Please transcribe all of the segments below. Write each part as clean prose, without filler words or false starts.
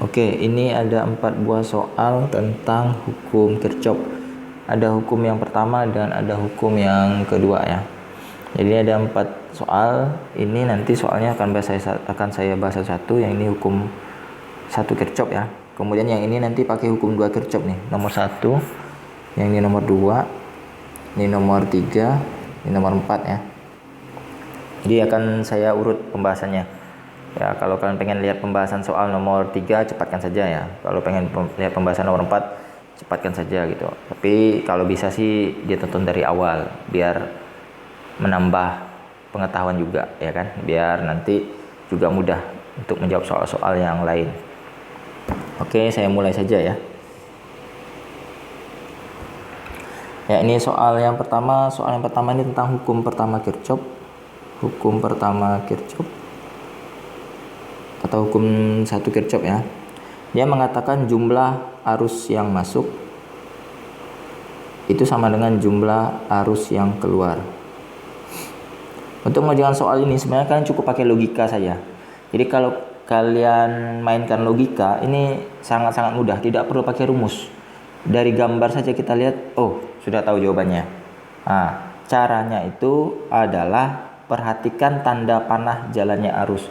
Oke, ini ada 4 buah soal tentang hukum Kirchhoff. Ada hukum yang pertama dan ada hukum yang kedua ya. Jadi ada 4 soal. Ini nanti soalnya akan saya bahas satu. Yang ini hukum 1 Kirchhoff ya. Kemudian yang ini nanti pakai hukum 2 Kirchhoff nih. Nomor 1, yang ini nomor 2, ini nomor 3, ini nomor 4 ya. Jadi akan saya urut pembahasannya. Ya, kalau kalian pengen lihat pembahasan soal nomor 3, cepatkan saja ya. Kalau pengen lihat pembahasan nomor 4, cepatkan saja gitu. Tapi kalau bisa sih dia tonton dari awal biar menambah pengetahuan juga ya kan. Biar nanti juga mudah untuk menjawab soal-soal yang lain. Oke, saya mulai saja ya. Ya, ini soal yang pertama. Soal yang pertama ini tentang hukum pertama Kirchhoff. Hukum pertama Kirchhoff atau hukum 1 Kirchhoff ya. Dia mengatakan jumlah arus yang masuk itu sama dengan jumlah arus yang keluar. Untuk mengerjakan soal ini sebenarnya kalian cukup pakai logika saja. Jadi kalau kalian mainkan logika ini sangat-sangat mudah, tidak perlu pakai rumus. Dari gambar saja kita lihat, oh sudah tahu jawabannya. Nah, caranya itu adalah perhatikan tanda panah jalannya arus.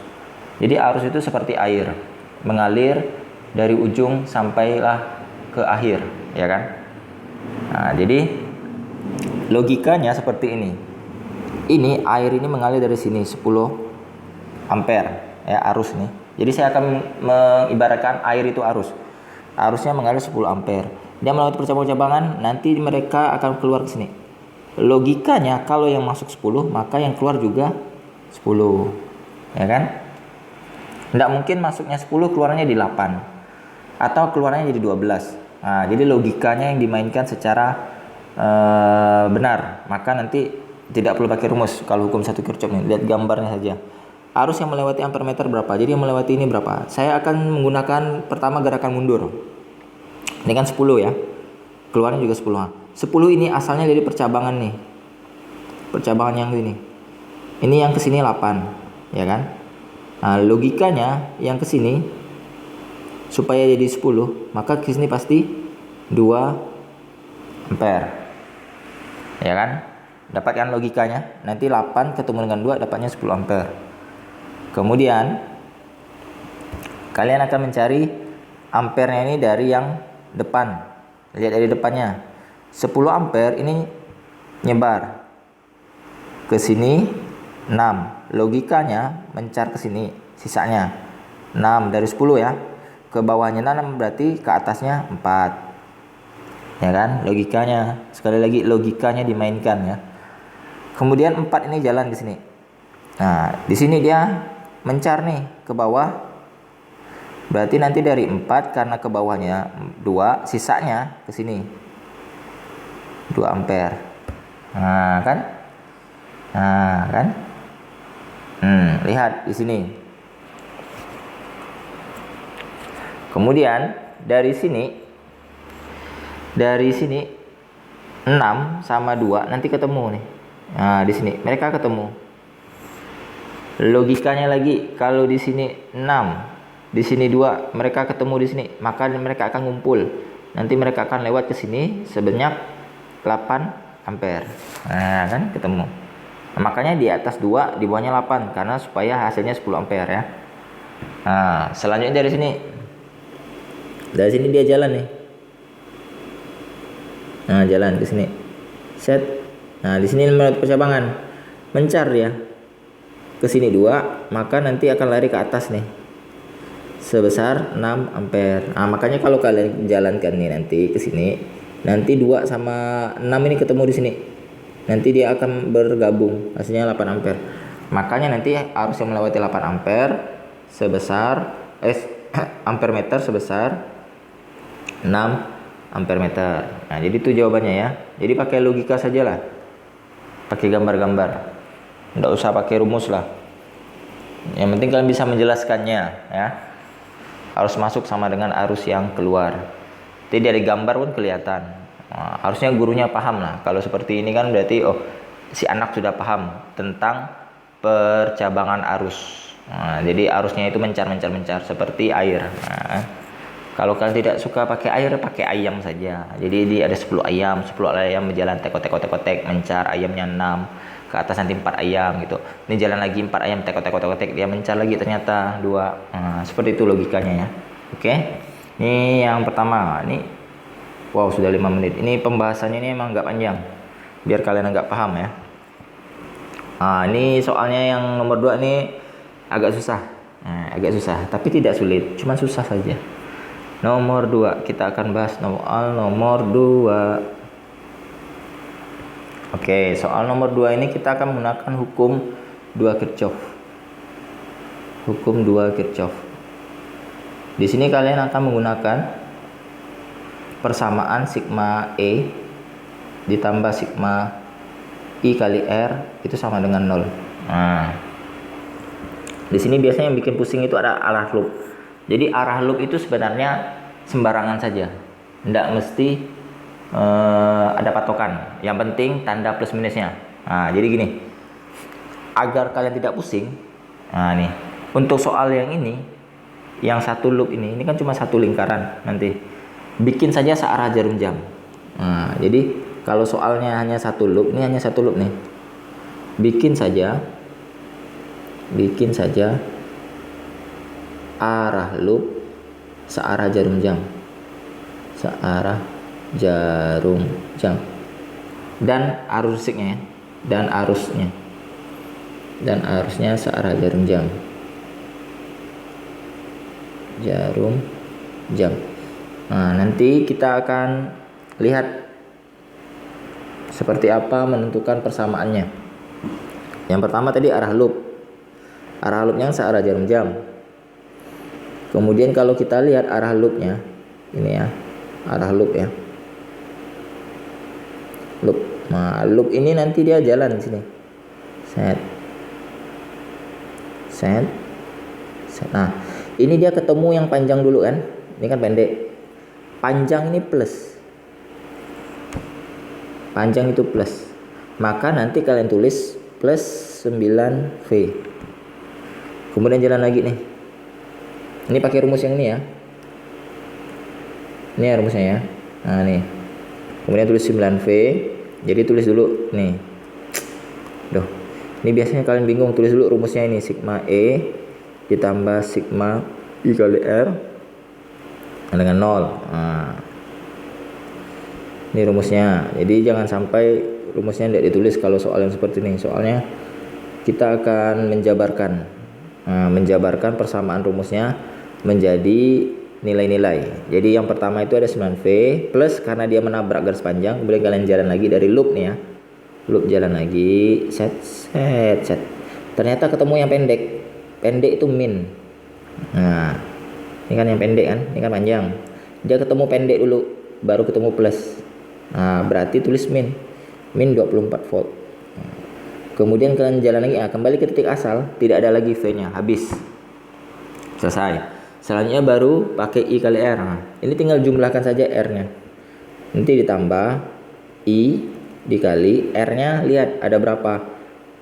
Jadi arus itu seperti air, mengalir dari ujung sampailah ke akhir, ya kan? Nah, jadi logikanya seperti ini. Ini air ini mengalir dari sini 10 ampere ya arus nih. Jadi saya akan mengibaratkan air itu arus. Arusnya mengalir 10 ampere. Dia melewati percabangan-percabangan, nanti mereka akan keluar ke sini. Logikanya kalau yang masuk 10, maka yang keluar juga 10. Ya kan? Tidak mungkin masuknya 10 keluarnya di 8 atau keluarnya jadi 12. Nah, jadi logikanya yang dimainkan secara benar. Maka nanti tidak perlu pakai rumus kalau hukum 1 Kirchhoff nih. Lihat gambarnya saja. Arus yang melewati ampere meter berapa? Jadi yang melewati ini berapa? Saya akan menggunakan pertama gerakan mundur. Ini kan 10 ya. Keluarnya juga 10. 10 ini asalnya dari percabangan nih. Percabangan yang ini. Ini yang ke sini 8, ya kan? Nah, logikanya yang ke sini supaya jadi 10, maka ke sini pasti 2 ampere. Ya kan? Dapatkan logikanya. Nanti 8 ketemu dengan 2 dapatnya 10 ampere. Kemudian kalian akan mencari ampernya ini dari yang depan. Lihat dari depannya. 10 ampere ini nyebar ke sini 6. Logikanya mencar ke sini sisanya 6 dari 10 ya. Ke bawahnya 6 berarti ke atasnya 4. Ya kan? Logikanya. Sekali lagi logikanya dimainkan ya. Kemudian 4 ini jalan di sini. Nah, di sini dia mencar nih ke bawah. Berarti nanti dari 4 karena ke bawahnya 2, sisanya ke sini 2 ampere. Nah, kan? Nah, kan? Lihat di sini. Kemudian dari sini 6 sama 2 nanti ketemu nih. Nah, di sini mereka ketemu. Logikanya lagi kalau di sini 6, di sini 2, mereka ketemu di sini, maka mereka akan ngumpul. Nanti mereka akan lewat ke sini sebanyak 8 ampere. Nah, kan ketemu. Nah, makanya di atas 2, di bawahnya 8 karena supaya hasilnya 10 ampere ya. Nah, selanjutnya dari sini. Dari sini dia jalan nih. Nah, jalan ke sini. Set. Nah, di sini melewati percabangan. Mencar ya. Ke sini 2, maka nanti akan lari ke atas nih. Sebesar 6 ampere. Nah, makanya kalau kalian jalankan nih nanti ke sini, nanti 2 sama 6 ini ketemu di sini. Nanti dia akan bergabung, hasilnya 8 ampere. Makanya nanti arus yang melewati 8 ampere sebesar ampere meter sebesar 6 ampere meter. Nah, jadi itu jawabannya ya. Jadi pakai logika sajalah. Pakai gambar-gambar. Enggak usah pakai rumus lah. Yang penting kalian bisa menjelaskannya ya. Arus masuk sama dengan arus yang keluar. Jadi dari gambar pun kelihatan. Nah, harusnya gurunya paham lah. Kalau seperti ini kan berarti si anak sudah paham tentang percabangan arus. Nah, jadi arusnya itu mencar seperti air. Nah, Kalau kalian tidak suka pakai air, pakai ayam saja. Jadi ini ada 10 ayam, 10 ayam berjalan tek mencar, ayamnya 6, ke atas nanti 4 ayam gitu. Ini jalan lagi 4 ayam tek dia mencar lagi ternyata 2. Nah, seperti itu logikanya ya. Oke. Ini yang pertama. Ini wow, sudah 5 menit. Ini pembahasannya ini emang agak panjang. Biar kalian agak paham ya. Nah, ini soalnya yang nomor 2 ini agak susah. Nah, agak susah, tapi tidak sulit, cuma susah saja. Nomor 2 kita akan bahas soal nomor 2. Oke, soal nomor 2 ini kita akan menggunakan hukum 2 Kirchhoff. Hukum 2 Kirchhoff. Di sini kalian akan menggunakan persamaan sigma E ditambah sigma I kali R itu sama dengan 0. Nah, di sini biasanya yang bikin pusing itu ada arah loop. Jadi arah loop itu sebenarnya sembarangan saja, tidak mesti ada patokan. Yang penting tanda plus minusnya. Nah, jadi gini, agar kalian tidak pusing. Nah, nih untuk soal yang ini, yang satu loop ini kan cuma satu lingkaran. Nanti bikin saja searah jarum jam. Nah, jadi kalau soalnya hanya satu loop, ini hanya satu loop nih. Bikin saja arah loop searah jarum jam. Searah jarum jam. Dan arusnya searah jarum jam. Jarum jam. Nah, nanti kita akan lihat seperti apa menentukan persamaannya. Yang pertama tadi arah loop. Arah loopnya searah jarum jam. Kemudian kalau kita lihat arah loopnya, ini ya, arah loop ya. Loop. Nah, loop ini nanti dia jalan di sini. Set. Nah, ini dia ketemu yang panjang dulu kan? Ini kan pendek. Panjang ini plus. Panjang itu plus. Maka nanti kalian tulis plus 9V. Kemudian jalan lagi nih. Ini pakai rumus yang ini ya. Ini ya rumusnya ya. Nah, nih. Kemudian tulis 9V. Jadi tulis dulu nih. Duh. Ini biasanya kalian bingung, tulis dulu rumusnya ini, sigma E ditambah sigma I kali R dengan 0. Nah. Ini rumusnya. Jadi jangan sampai rumusnya tidak ditulis kalau soal yang seperti ini. Soalnya kita akan menjabarkan persamaan rumusnya menjadi nilai-nilai. Jadi yang pertama itu ada 9V plus karena dia menabrak garis panjang. Kemudian kalian jalan lagi dari loop nih ya. Loop jalan lagi, set. Ternyata ketemu yang pendek. Pendek itu min. Nah, ini kan yang pendek kan, ini kan panjang. Dia ketemu pendek dulu, baru ketemu plus. Nah, berarti tulis min 24 volt. Kemudian kalian jalan lagi, kembali ke titik asal, tidak ada lagi V-nya, habis. Selesai. Selanjutnya baru pakai I kali R. Nah, ini tinggal jumlahkan saja R-nya. Nanti ditambah I dikali R-nya, lihat ada berapa?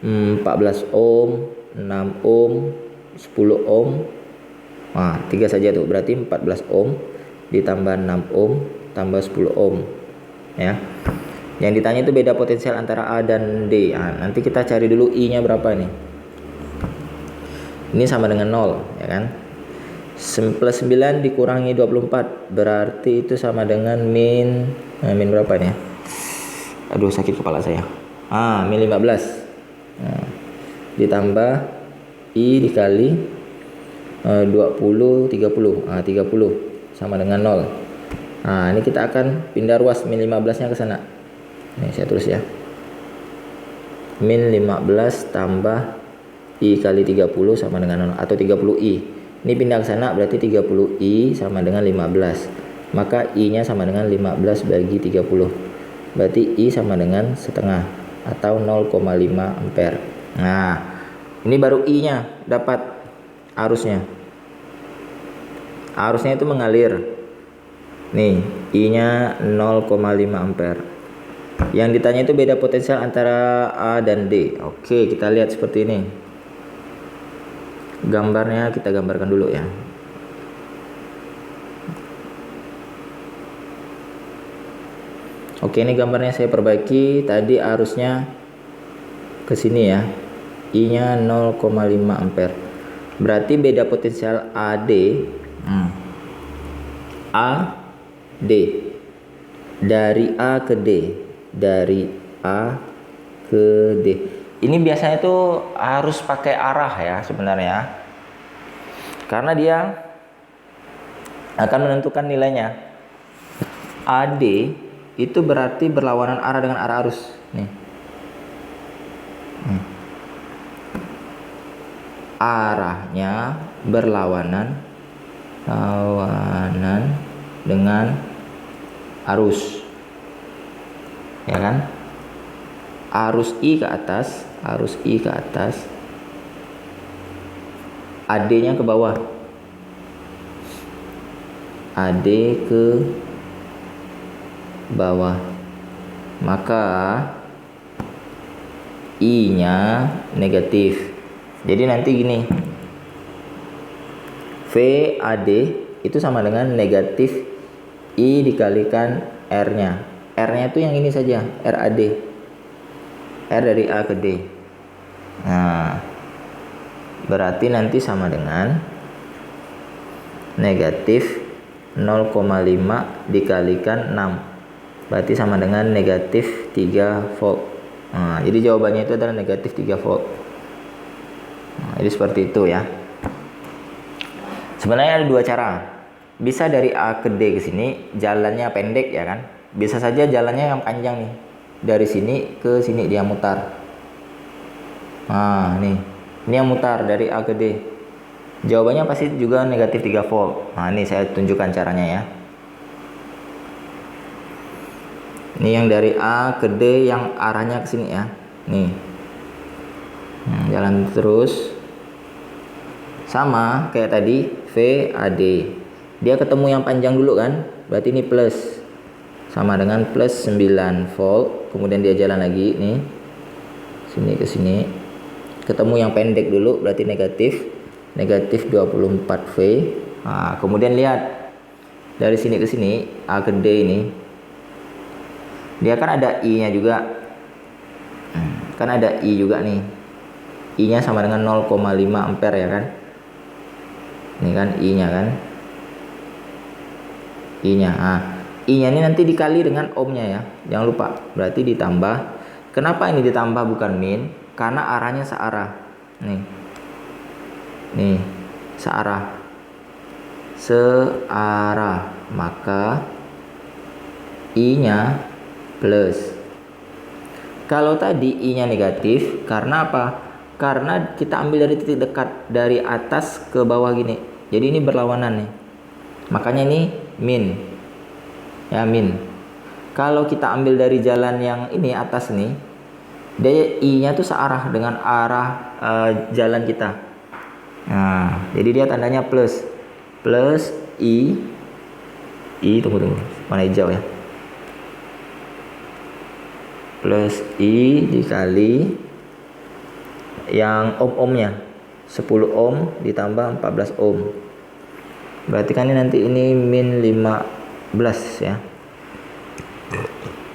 14 ohm, 6 ohm, 10 ohm. Nah, 3 saja tuh, berarti 14 ohm ditambah 6 ohm tambah 10 ohm. Ya. Yang ditanya itu beda potensial antara A dan D. Nah, nanti kita cari dulu I-nya berapa nih. Ini sama dengan 0, ya kan? Plus 9 dikurangi 24 berarti itu sama dengan min berapa nih? Aduh, sakit kepala saya. Min 15. Nah, ditambah I dikali 20 30. 30 sama dengan 0. Nah, ini kita akan pindah ruas min 15-nya ke sana. Nih saya tulis ya. Min 15 tambah I kali 30 sama dengan 0 atau 30I. Ini pindah ke sana berarti 30I sama dengan 15. Maka I-nya sama dengan 15 bagi 30. Berarti I sama dengan setengah atau 0,5 ampere. Nah, ini baru I-nya dapat arusnya. Arusnya itu mengalir. Nih, I-nya 0,5 ampere. Yang ditanya itu beda potensial antara A dan D. Oke, kita lihat seperti ini. Gambarnya kita gambarkan dulu ya. Oke, ini gambarnya saya perbaiki. Tadi arusnya ke sini ya. I-nya 0,5 ampere. Berarti beda potensial AD. AD dari A ke D. Dari A ke D. Ini biasanya tuh harus pakai arah ya sebenarnya. Karena dia akan menentukan nilainya. AD itu berarti berlawanan arah dengan arah arus. Nih. Arahnya berlawanan dengan arus. Ya kan? Arus I ke atas, AD-nya ke bawah. AD ke bawah. Maka I-nya negatif. Jadi nanti gini. VAD itu sama dengan negatif I dikalikan R-nya. R-nya itu yang ini saja, RAD. R dari A ke D. Nah, berarti nanti sama dengan negatif 0,5 dikalikan 6. Berarti sama dengan negatif 3 volt. Nah, jadi jawabannya itu adalah negatif 3 volt. Nah, jadi seperti itu ya. Sebenarnya ada dua cara. Bisa dari A ke D ke sini, jalannya pendek ya kan. Bisa saja jalannya yang panjang nih. Dari sini ke sini dia mutar. Nah, nih. Ini yang mutar dari A ke D. Jawabannya pasti juga negatif 3 volt. Nah, ini saya tunjukkan caranya ya. Ini yang dari A ke D yang arahnya ke sini ya. Nih. Jalan terus. Sama kayak tadi VAD. Dia ketemu yang panjang dulu kan? Berarti ini plus. Sama dengan plus 9 volt. Kemudian dia jalan lagi nih. Sini ke sini. Ketemu yang pendek dulu berarti negatif. Negatif 24 V. Nah, kemudian lihat dari sini ke sini A ke D ini. Dia kan ada I-nya juga. Kan ada I juga nih. I-nya sama dengan 0,5 ampere ya kan? Ini kan I-nya kan. I-nya. Nah, I-nya ini nanti dikali dengan ohmnya ya. Jangan lupa. Berarti ditambah. Kenapa ini ditambah bukan min? Karena arahnya searah. Nih. Searah. Searah. Maka I-nya plus. Kalau tadi I-nya negatif, karena apa? Karena kita ambil dari titik dekat, dari atas ke bawah gini. Jadi ini berlawanan nih. Makanya ini min. Ya, min. Kalau kita ambil dari jalan yang ini atas nih, dia I-nya tuh searah dengan arah jalan kita. Nah, jadi dia tandanya plus. Plus I. Tunggu. Mana hijau ya? Plus I dikali yang ohm-ohmnya 10 ohm ditambah 14 ohm. Berarti kan ini nanti ini min 15 ya.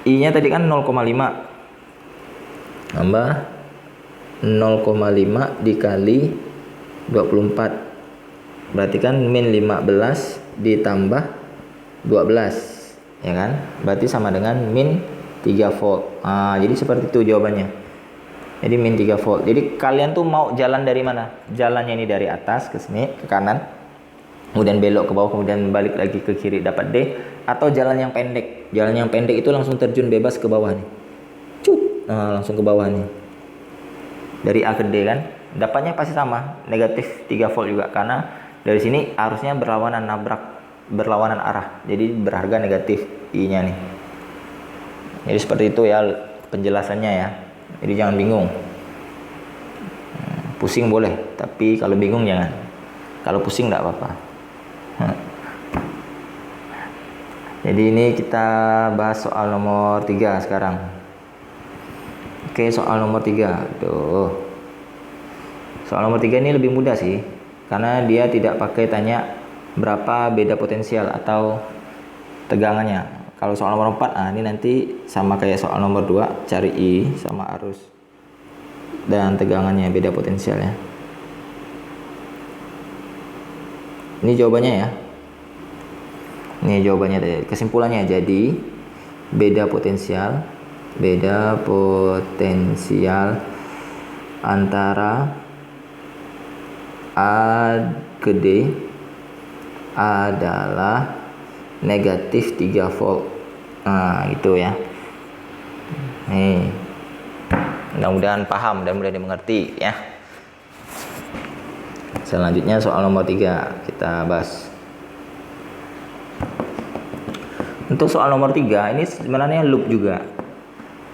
I nya tadi kan 0,5 tambah 0,5 dikali 24. Berarti kan min 15 ditambah 12 ya kan. Berarti sama dengan min 3 volt. Nah, jadi seperti itu jawabannya. Jadi min 3 volt. Jadi kalian tuh mau jalan dari mana? Jalannya ini dari atas ke sini, ke kanan. Kemudian belok ke bawah, kemudian balik lagi ke kiri dapat D. Atau jalan yang pendek. Jalan yang pendek itu langsung terjun bebas ke bawah nih. Cut. Nah, langsung ke bawah nih. Dari A ke D kan. Dapatnya pasti sama. Negatif 3 volt juga. Karena dari sini arusnya berlawanan, berlawanan arah. Jadi berharga negatif I-nya nih. Jadi seperti itu ya penjelasannya ya. Jadi jangan bingung. Pusing boleh, tapi kalau bingung jangan. Kalau pusing enggak apa-apa. Jadi ini kita bahas soal nomor 3 sekarang. Oke, soal nomor 3. Tuh. Soal nomor 3 ini lebih mudah sih. Karena dia tidak pakai tanya berapa beda potensial atau tegangannya. Kalau soal nomor 4, ini nanti sama kayak soal nomor 2, cari I sama arus dan tegangannya, beda potensial ya. Ini jawabannya ya. Ini jawabannya tadi. Kesimpulannya jadi beda potensial antara A gede adalah negatif 3 volt. Nah, itu ya. Nih. Mudah-mudahan paham dan mudah dimengerti ya. Selanjutnya soal nomor 3 kita bahas. Untuk soal nomor 3 ini sebenarnya loop juga.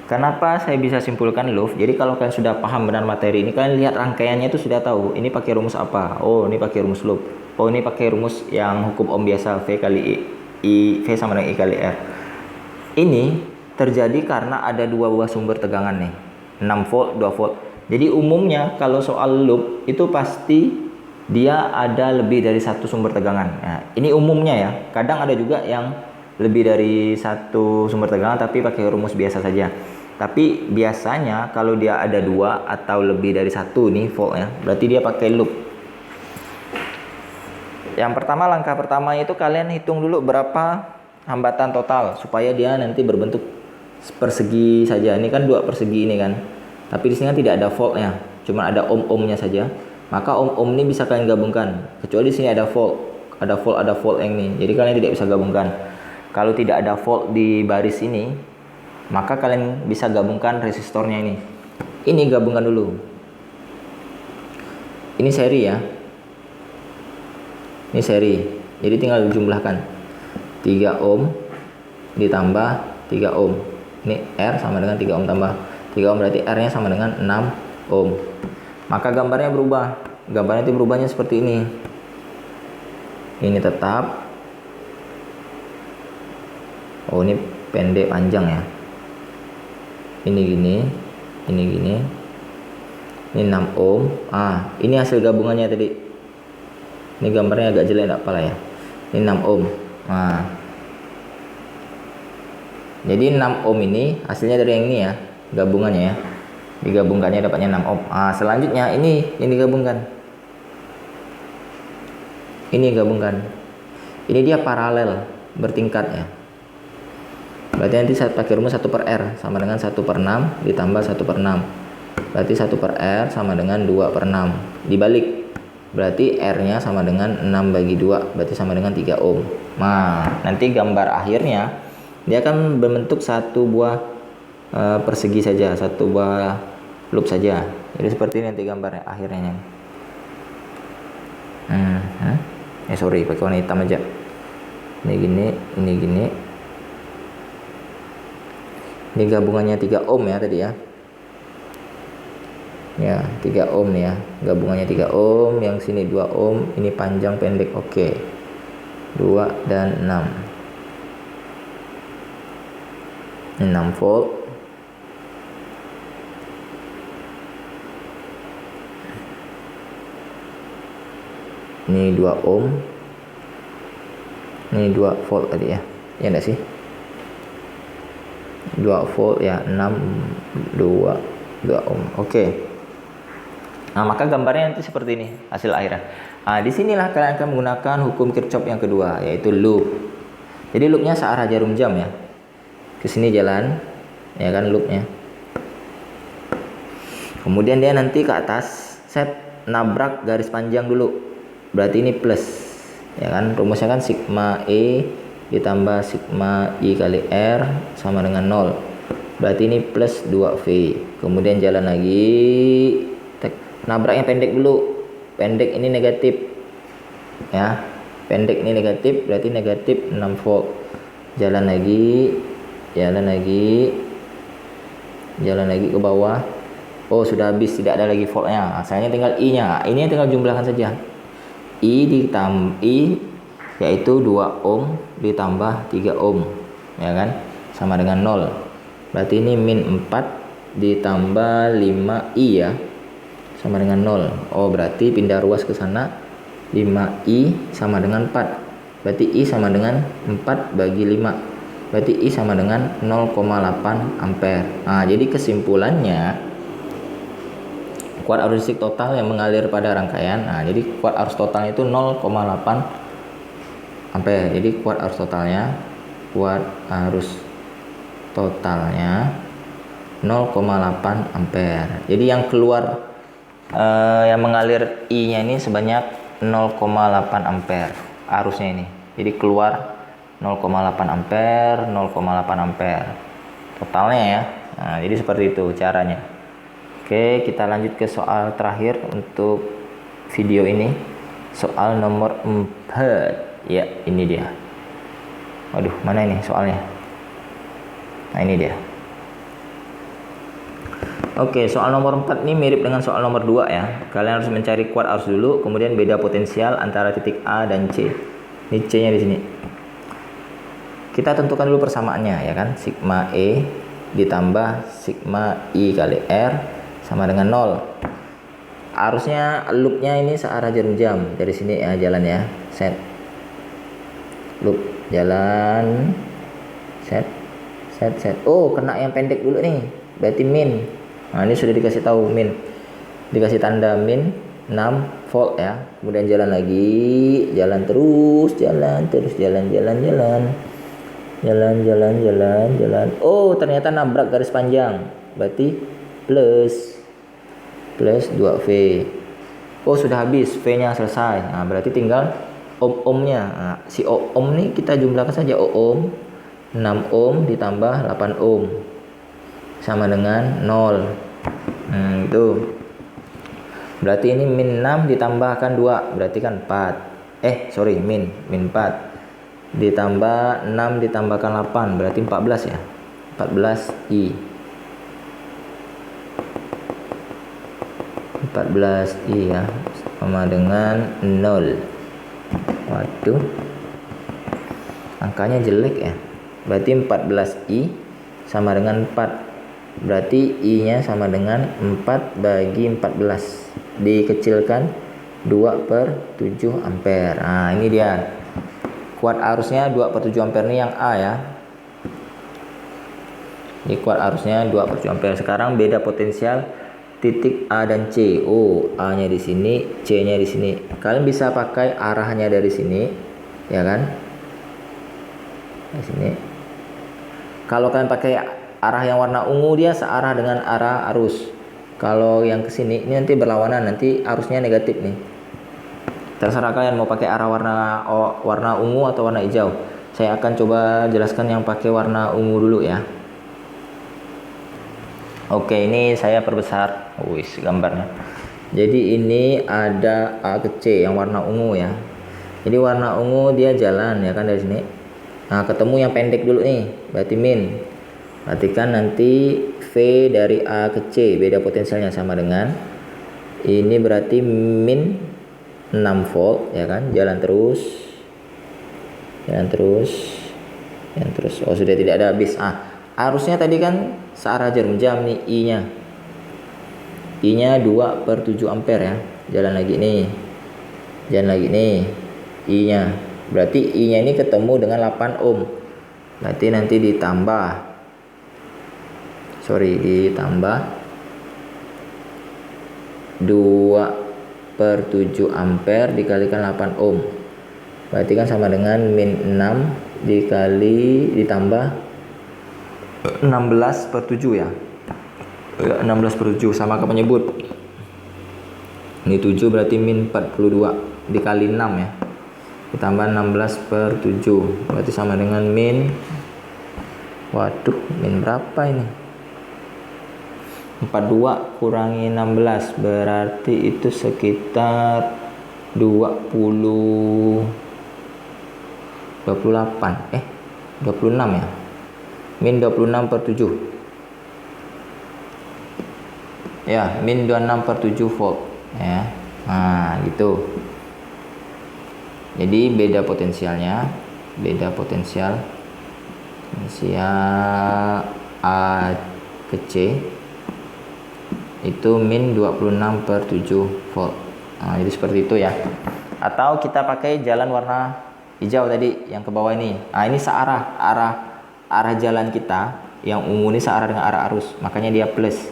Kenapa saya bisa simpulkan loop? Jadi kalau kalian sudah paham benar materi ini, kalian lihat rangkaiannya itu sudah tahu. Ini pakai rumus apa? Oh, ini pakai rumus loop. Oh, ini pakai rumus yang hukum ohm biasa, V kali I, V sama dengan I kali R. Ini terjadi karena ada dua buah sumber tegangan nih. 6 volt, 2 volt. Jadi umumnya kalau soal loop itu pasti dia ada lebih dari satu sumber tegangan. Nah, ini umumnya ya. Kadang ada juga yang lebih dari satu sumber tegangan tapi pakai rumus biasa saja. Tapi biasanya kalau dia ada 2 atau lebih dari satu nih voltnya, berarti dia pakai loop. Yang pertama, langkah pertama itu kalian hitung dulu berapa hambatan total supaya dia nanti berbentuk persegi saja. Ini kan 2 persegi ini kan. Tapi di sini kan tidak ada voltnya, cuma ada ohm-ohmnya saja. Maka ohm-ohm ini bisa kalian gabungkan. Kecuali di sini ada volt, ada volt yang ini. Jadi kalian tidak bisa gabungkan. Kalau tidak ada volt di baris ini, maka kalian bisa gabungkan resistornya ini. Ini gabungkan dulu. Ini seri ya. Ini seri. Jadi tinggal jumlahkan. 3 ohm ditambah 3 ohm. Ini R sama dengan 3 ohm tambah 3 ohm, berarti R-nya sama dengan 6 ohm. Maka gambarnya berubah. Gambarnya itu berubahnya seperti ini. Ini tetap. Oh, ini pendek panjang ya. Ini gini, ini gini. Ini 6 ohm. Ini hasil gabungannya tadi. Ini gambarnya agak jelek enggak apa-apa ya. Ini 6 ohm. Jadi 6 ohm ini hasilnya dari yang ini ya, gabungannya ya. Digabungkannya dapatnya 6 ohm. Selanjutnya ini digabungkan. Ini gabungkan. Ini dia paralel, bertingkat ya. Berarti nanti saya pakai rumus 1/R sama dengan 1/6 ditambah 1/6. Berarti 1/R sama dengan 2/6. Dibalik. Berarti R-nya sama dengan 6/2. Berarti sama dengan 3 ohm. Nanti gambar akhirnya dia akan berbentuk satu buah persegi saja, satu buah loop saja. Jadi seperti ini nanti gambarnya akhirnya. Sorry, pakai warna hitam aja. Ini gini, ini gini. Ini gabungannya 3 ohm ya tadi ya. Ya, 3 ohm nih ya. Gabungannya 3 ohm, yang sini 2 ohm, ini panjang pendek. Oke. 2 dan 6. 6 volt. Ini 2 ohm. Ini 2 volt tadi ya. Ya enggak sih? 2 volt ya, 6 2 ohm. Oke. Maka gambarnya nanti seperti ini hasil akhirnya. Disinilah kalian akan menggunakan hukum Kirchhoff yang kedua, yaitu loop. Jadi loopnya searah jarum jam ya. Ke sini jalan, ya kan loopnya. Kemudian dia nanti ke atas, set nabrak garis panjang dulu. Berarti ini plus, ya kan? Rumusnya kan sigma E ditambah sigma I kali R sama dengan 0. Berarti ini plus 2V. Kemudian jalan lagi. Nabraknya pendek dulu. Pendek ini negatif. Ya. Pendek ini negatif, berarti negatif 6 volt. Jalan lagi. Jalan lagi. Jalan lagi ke bawah. Oh, sudah habis, tidak ada lagi voltnya. Asalnya tinggal I-nya. Ini tinggal jumlahkan saja. I ditambah I yaitu 2 ohm ditambah 3 ohm, ya kan? Sama dengan 0. Berarti ini min 4 ditambah 5I ya. Sama dengan 0. Oh, berarti pindah ruas ke sana. 5I sama dengan 4. Berarti I sama dengan 4 bagi 5. berarti I sama dengan 0,8 ampere. Nah, jadi kesimpulannya kuat arus listrik total yang mengalir pada rangkaian. Nah, jadi kuat arus totalnya itu 0,8 ampere. Jadi kuat arus totalnya 0,8 ampere. Jadi yang keluar yang mengalir I-nya ini sebanyak 0,8 ampere arusnya ini. Jadi keluar 0,8 ampere, 0,8 ampere totalnya ya. Nah, jadi seperti itu caranya. Oke, kita lanjut ke soal terakhir untuk video ini. Soal nomor 4. Ya, ini dia. Waduh, mana ini soalnya? Nah, ini dia. Oke, soal nomor 4 ini mirip dengan soal nomor 2 ya. Kalian harus mencari kuat arus dulu, kemudian beda potensial antara titik A dan C. Ini C-nya di sini. Kita tentukan dulu persamaannya ya kan. Sigma E ditambah sigma I kali R sama dengan 0. Arusnya loopnya ini searah jarum jam. Dari sini ya jalan ya. Set. Loop jalan. Set. Oh, kena yang pendek dulu nih. Berarti min. Nah, ini sudah dikasih tahu min. Dikasih tanda min 6 volt ya. Kemudian jalan lagi, jalan terus. Jalan. Oh, ternyata nabrak garis panjang. Berarti plus 2V. Oh, sudah habis, V-nya selesai. Nah, berarti tinggal ohm-ohmnya. Nah, si ohm nih kita jumlahkan saja ohm. 6 ohm ditambah 8 ohm sama dengan 0. Itu. Berarti ini min 6 ditambahkan 2, berarti kan 4. Min 4. Ditambah 6 ditambahkan 8, berarti 14 ya. 14I. 14I ya, sama dengan 0. Waduh. Angkanya jelek ya. Berarti 14I sama dengan 4. Berarti I-nya sama dengan 4 bagi 14. Dikecilkan 2/7 ampere. Nah, ini dia. Kuat arusnya 2/7 ampere ini yang A ya. Ini kuat arusnya 2/7 ampere. Sekarang beda potensial titik A dan C. Oh, A-nya di sini, C-nya di sini. Kalian bisa pakai arahnya dari sini, ya kan? Di sini. Kalau kalian pakai arah yang warna ungu, dia searah dengan arah arus. Kalau yang ke sini ini nanti berlawanan, nanti arusnya negatif nih. Terserah kalian mau pakai arah warna ungu atau warna hijau. Saya akan coba jelaskan yang pakai warna ungu dulu ya. Oke, ini saya perbesar gambarnya. Jadi ini ada A ke C yang warna ungu ya. Jadi warna ungu dia jalan ya kan dari sini. Nah, ketemu yang pendek dulu nih, berarti min. Perhatikan nanti V dari A ke C, beda potensialnya sama dengan ini, berarti min 6 volt ya kan, jalan terus. Oh, sudah tidak ada habis. Arusnya tadi kan searah jarum jam nih, I-nya 2/7 ampere ya. Jalan lagi nih, I-nya. Berarti I-nya ini ketemu dengan 8 ohm. Berarti nanti ditambah 2/7 ampere dikalikan 8 ohm. Berarti kan sama dengan min 6 ditambah 16/7 ya. 16/7 sama ke penyebut. Ini 7 berarti min 42 dikali 6 ya. Ditambah 16/7 berarti sama dengan min berapa ini? 42 kurangi 16 berarti itu sekitar 26 ya. Min 26/7 ya, min 26/7 volt ya. Nah, gitu. Jadi beda potensial A ke C itu min 26/7 volt. Nah, jadi seperti itu ya. Atau kita pakai jalan warna hijau tadi yang ke bawah ini. Nah, ini searah, arah jalan kita yang ungu ini searah dengan arah arus, makanya dia plus.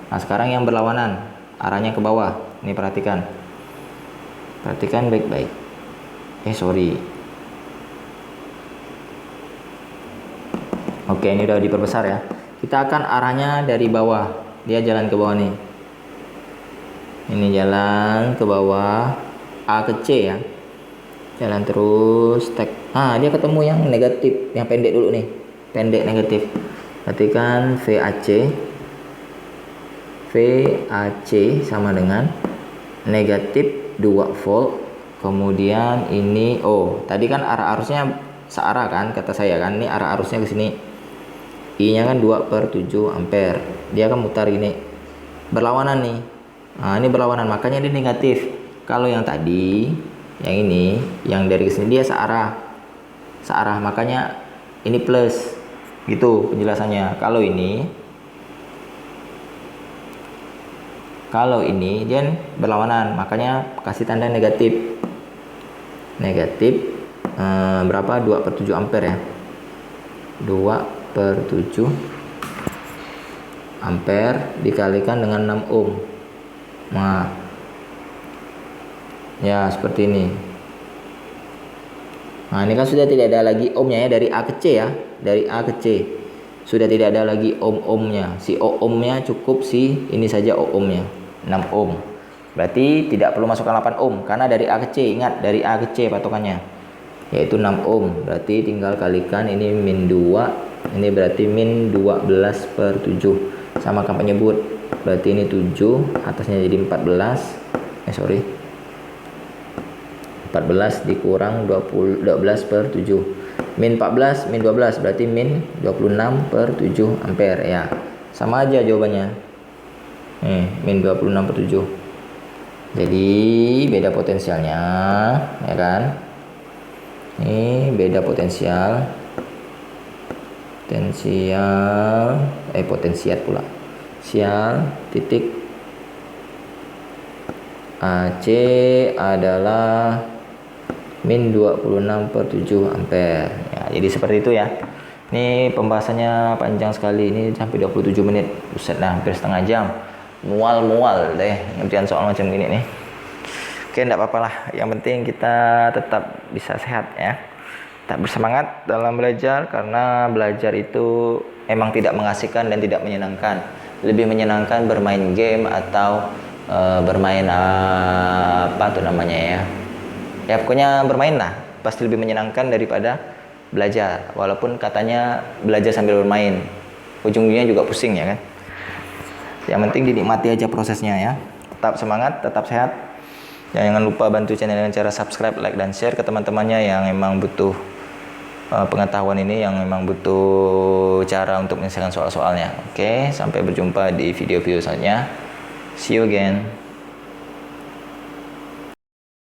Nah sekarang yang berlawanan arahnya ke bawah, ini perhatikan baik-baik. Oke, ini udah diperbesar ya. Kita akan arahnya dari bawah, dia jalan ke bawah nih. Ini jalan ke bawah, A ke C ya. Jalan terus, nah dia ketemu yang negatif, yang pendek dulu nih, pendek negatif. Perhatikan VAC sama dengan negatif 2 volt. Kemudian ini, tadi kan arah arusnya searah kan, kata saya kan, ini arah arusnya ke sini. I nya kan 2/7 ampere, dia akan mutar gini, berlawanan nih. Nah ini berlawanan, makanya ini negatif. Kalau yang tadi, yang ini, yang dari sini dia searah, makanya ini plus, gitu penjelasannya. Kalau ini dia berlawanan, makanya kasih tanda negatif. Berapa? 2/7 ampere ya. 2/7 ampere dikalikan dengan 6 ohm. Nah, ya seperti ini. Nah ini kan sudah tidak ada lagi ohmnya ya, dari A ke C ya, dari A ke C sudah tidak ada lagi ohmnya. Si ohmnya cukup ini saja ohmnya 6 ohm. Berarti tidak perlu masukkan 8 ohm karena dari A ke C, ingat dari A ke C patokannya yaitu 6 ohm. Berarti tinggal kalikan ini min 2, ini berarti min 12/7, sama kan penyebut. Berarti ini 7, atasnya jadi 14 dikurang 12/7, min 14 min 12 berarti min 26/7 ampere ya. Sama aja jawabannya. Min 26/7. Jadi beda potensialnya ya kan. Ini beda potensial pula. Sial titik AC adalah min 26/7 ampere ya. Jadi seperti itu ya. Ini pembahasannya panjang sekali, ini sampai 27 menit. Buset dah, hampir setengah jam. Mual deh ngerjain soal macam gini nih. Oke, enggak apa-apa lah. Yang penting kita tetap bisa sehat ya. Tetap bersemangat dalam belajar, karena belajar itu emang tidak mengasihkan dan tidak menyenangkan. Lebih menyenangkan bermain game atau bermain apa tuh namanya ya pokoknya bermain lah, pasti lebih menyenangkan daripada belajar. Walaupun katanya belajar sambil bermain, ujung-ujungnya juga pusing ya kan. Yang penting dinikmati aja prosesnya ya. Tetap semangat, tetap sehat. Jangan lupa bantu channel dengan cara subscribe, like, dan share ke teman-temannya yang emang butuh pengetahuan ini, yang memang butuh cara untuk menyelesaikan soal-soalnya. Oke, sampai berjumpa di video-video selanjutnya. See you again.